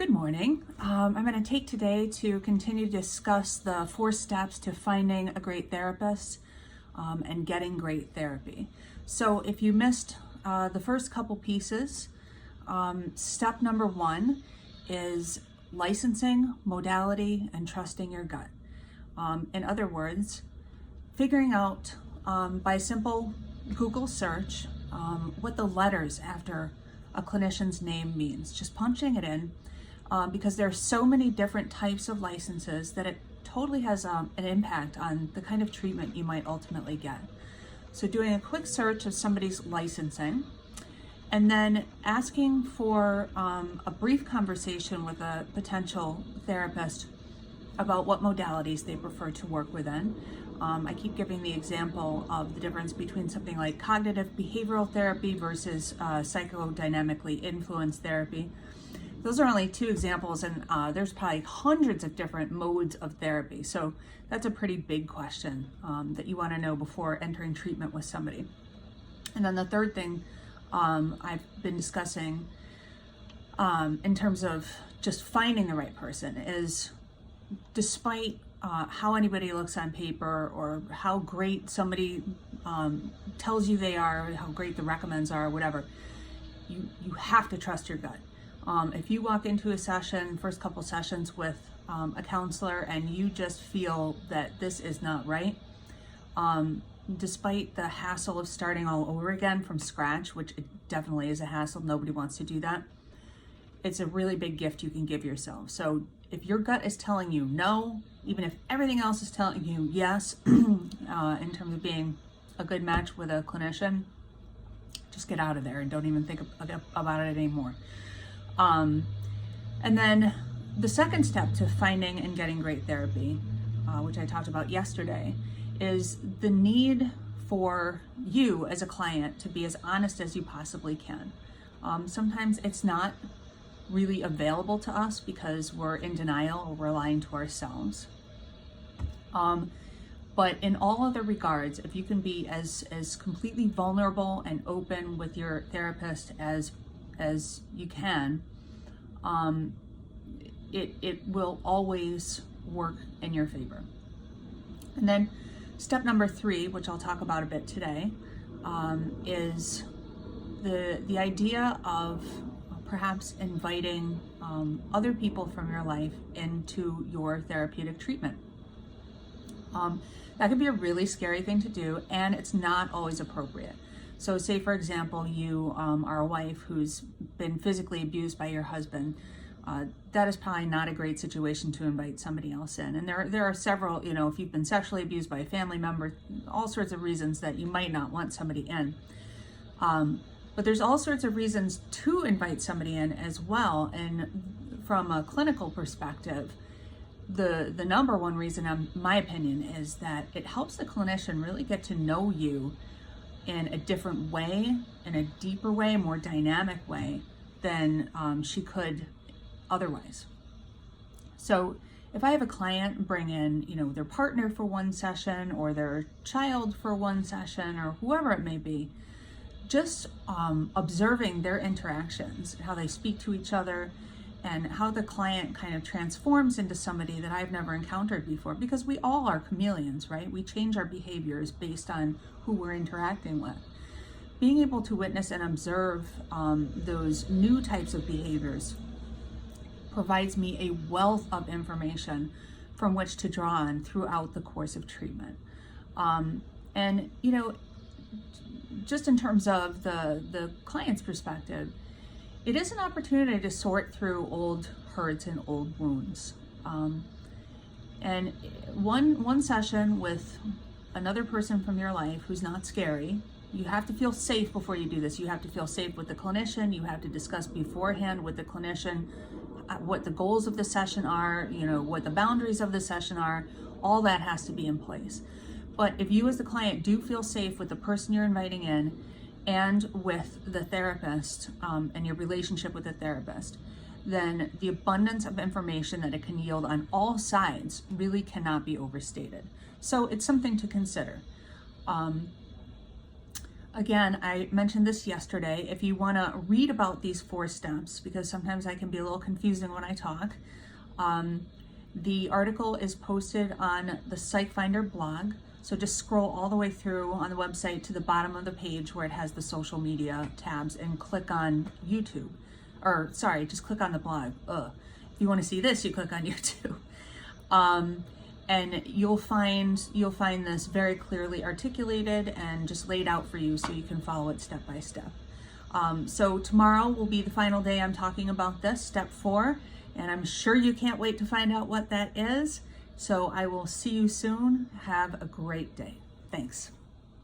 Good morning. I'm going to take today to continue to discuss the 4 steps to finding a great therapist and getting great therapy. So if you missed the first couple pieces, step number 1 is licensing, modality, and trusting your gut. In other words, figuring out by simple Google search what the letters after a clinician's name means. Just punching it in. Because there are so many different types of licenses that it totally has an impact on the kind of treatment you might ultimately get. So doing a quick search of somebody's licensing and then asking for a brief conversation with a potential therapist about what modalities they prefer to work within. I keep giving the example of the difference between something like cognitive behavioral therapy versus psychodynamically influenced therapy. Those are only 2 examples, and there's probably hundreds of different modes of therapy. So that's a pretty big question that you want to know before entering treatment with somebody. And then the third thing I've been discussing in terms of just finding the right person is, despite how anybody looks on paper or how great somebody tells you they are, how great the recommends are, whatever, you have to trust your gut. If you walk into a session, first couple sessions with a counselor, and you just feel that this is not right, despite the hassle of starting all over again from scratch, which it definitely is a hassle, nobody wants to do that, it's a really big gift you can give yourself. So if your gut is telling you no, even if everything else is telling you yes, in terms of being a good match with a clinician, just get out of there and don't even think about it anymore. And then the second step to finding and getting great therapy, which I talked about yesterday, is the need for you as a client to be as honest as you possibly can. Sometimes it's not really available to us because we're in denial or we're lying to ourselves. But in all other regards, if you can be as completely vulnerable and open with your therapist as you can, it will always work in your favor. And then step number 3, which I'll talk about a bit today, is the idea of perhaps inviting other people from your life into your therapeutic treatment. That can be a really scary thing to do, and it's not always appropriate. So say, for example, you are a wife who's been physically abused by your husband. That is probably not a great situation to invite somebody else in. And there are several, if you've been sexually abused by a family member, all sorts of reasons that you might not want somebody in. But there's all sorts of reasons to invite somebody in as well. And from a clinical perspective, the number one reason, in my opinion, is that it helps the clinician really get to know you in a different way, in a deeper way, more dynamic way than she could otherwise. So if I have a client bring in, their partner for one session or their child for one session or whoever it may be, just observing their interactions, how they speak to each other, and how the client kind of transforms into somebody that I've never encountered before, because we all are chameleons, right? We change our behaviors based on who we're interacting with. Being able to witness and observe those new types of behaviors provides me a wealth of information from which to draw on throughout the course of treatment. And just in terms of the client's perspective, it is an opportunity to sort through old hurts and old wounds. And one session with another person from your life who's not scary, you have to feel safe before you do this. You have to feel safe with the clinician. You have to discuss beforehand with the clinician what the goals of the session are, what the boundaries of the session are. All that has to be in place. But if you as the client do feel safe with the person you're inviting in and with the therapist and your relationship with the therapist, then the abundance of information that it can yield on all sides really cannot be overstated. So it's something to consider. Again, I mentioned this yesterday. If you want to read about these 4 steps, because sometimes I can be a little confusing when I talk, the article is posted on the Psychefinder blog. So just scroll all the way through on the website to the bottom of the page where it has the social media tabs and click on YouTube. Or sorry, just click on the blog. If you want to see this, you click on YouTube. And you'll find this very clearly articulated and just laid out for you so you can follow it step by step. So tomorrow will be the final day I'm talking about this, step 4, and I'm sure you can't wait to find out what that is. So I will see you soon. Have a great day. Thanks.